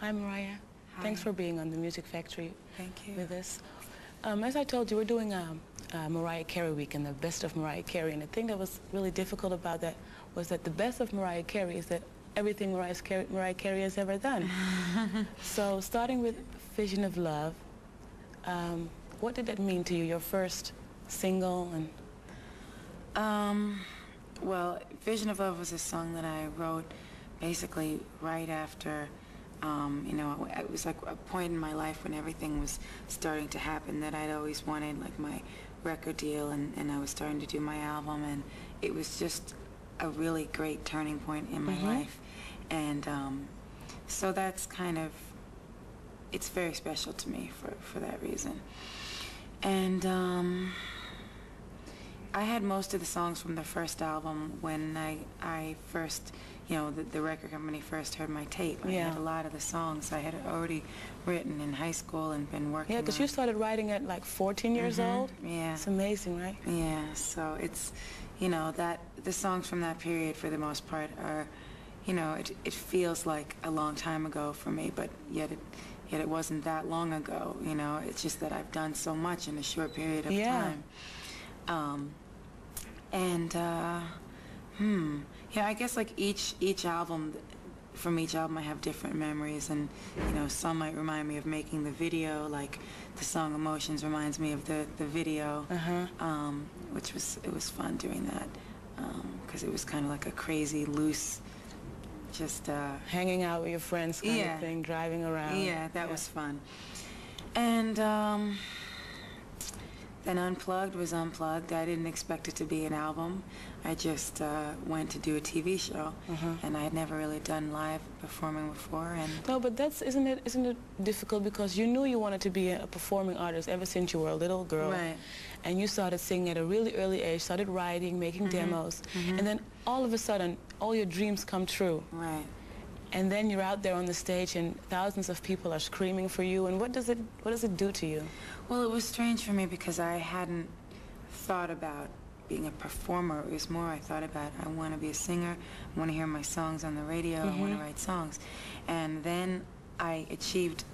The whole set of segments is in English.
Hi, Mariah. Hi. Thanks for being on the Music Factory Thank you. with us. As I told you, we're doing a Mariah Carey week and the best of Mariah Carey. And the thing that was really difficult about that was that the best of Mariah Carey is that everything Mariah Carey has ever done. So starting with Vision of Love, what did that mean to you, your first single? And well, Vision of Love was a song that I wrote basically right after, you know, it was like a point in my life when everything was starting to happen that I'd always wanted, like my record deal, and I was starting to do my album, and it was just a really great turning point in my life. And so that's kind of, it's very special to me for that reason. And I had most of the songs from the first album when I first, you know, the record company first heard my tape. I had a lot of the songs I had already written in high school and been working on. Yeah, because you started writing at like 14 years old? Yeah. It's amazing, right? Yeah, so it's, you know, that the songs from that period for the most part are, you know, it feels like a long time ago for me, but yet it wasn't that long ago, you know. It's just that I've done so much in a short period of time. Yeah, I guess like each album, from each album I have different memories, and you know, some might remind me of making the video, like the song Emotions reminds me of the video, which was fun doing that, because it was kind of like a crazy, loose, just hanging out with your friends kind of thing, driving around. Yeah, that was fun. And then Unplugged was Unplugged. I didn't expect it to be an album. I just went to do a TV show, and I had never really done live performing before. And no, but isn't it difficult, because you knew you wanted to be a performing artist ever since you were a little girl, right? And you started singing at a really early age, started writing, making demos, and then all of a sudden, all your dreams come true. Right. And then you're out there on the stage, and thousands of people are screaming for you. And what does it do to you? Well, it was strange for me because I hadn't thought about being a performer. It was more I thought about, I want to be a singer, I want to hear my songs on the radio, I want to write songs. And then I achieved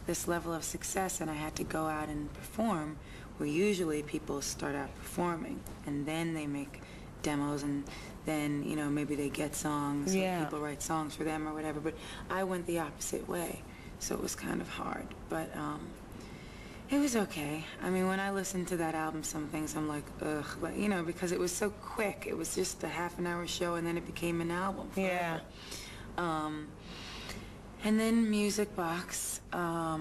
this level of success, and I had to go out and perform, where usually people start out performing, and then they make demos, and then, you know, maybe they get songs, or people write songs for them or whatever. But I went the opposite way, so it was kind of hard. But it was okay. I mean, when I listened to that album, some things I'm like, ugh, but, you know, because it was so quick. It was just a half-an-hour show, and then it became an album forever. And then Music Box, that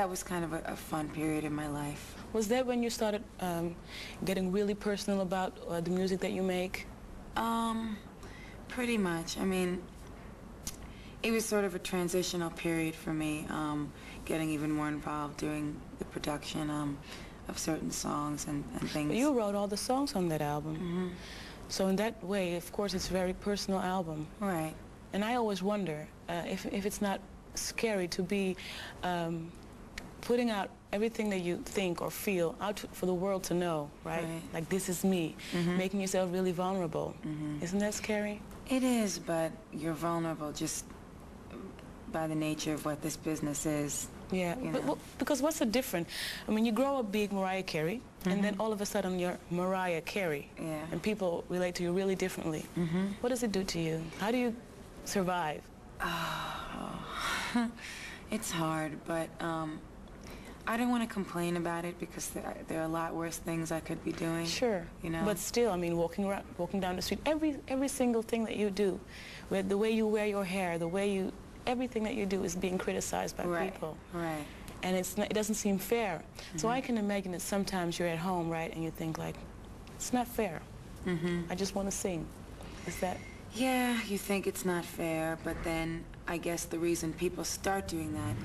was kind of a fun period in my life. Was that when you started getting really personal about the music that you make? Pretty much. I mean, it was sort of a transitional period for me, getting even more involved doing the production of certain songs and things. But you wrote all the songs on that album. So in that way, of course, it's a very personal album. Right. And I always wonder if it's not scary to be putting out everything that you think or feel out for the world to know, right? Like, this is me, making yourself really vulnerable. Isn't that scary? It is, but you're vulnerable just by the nature of what this business is. Yeah, but because what's the difference? I mean, you grow up being Mariah Carey, and then all of a sudden you're Mariah Carey, and people relate to you really differently. What does it do to you? How do you survive? It's hard, but I don't want to complain about it, because there are a lot worse things I could be doing. Sure, you know. But still, I mean, walking down the street, every single thing that you do, with the way you wear your hair, everything that you do is being criticized by people. Right. And it doesn't seem fair. So I can imagine that sometimes you're at home, right, and you think like, it's not fair. I just want to sing. Is that? Yeah, you think it's not fair, but then I guess the reason people start doing that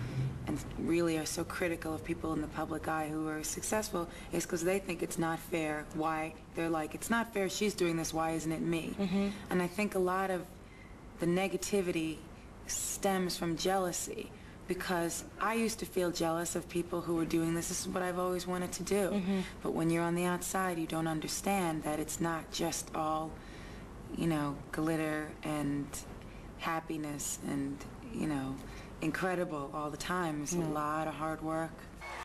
and really are so critical of people in the public eye who are successful is because they think it's not fair. Why? They're like, it's not fair, she's doing this, why isn't it me? And I think a lot of the negativity stems from jealousy, because I used to feel jealous of people who were doing this. This is what I've always wanted to do. But when you're on the outside, you don't understand that it's not just all, you know, glitter and happiness and, you know, incredible all the time. It's a lot of hard work.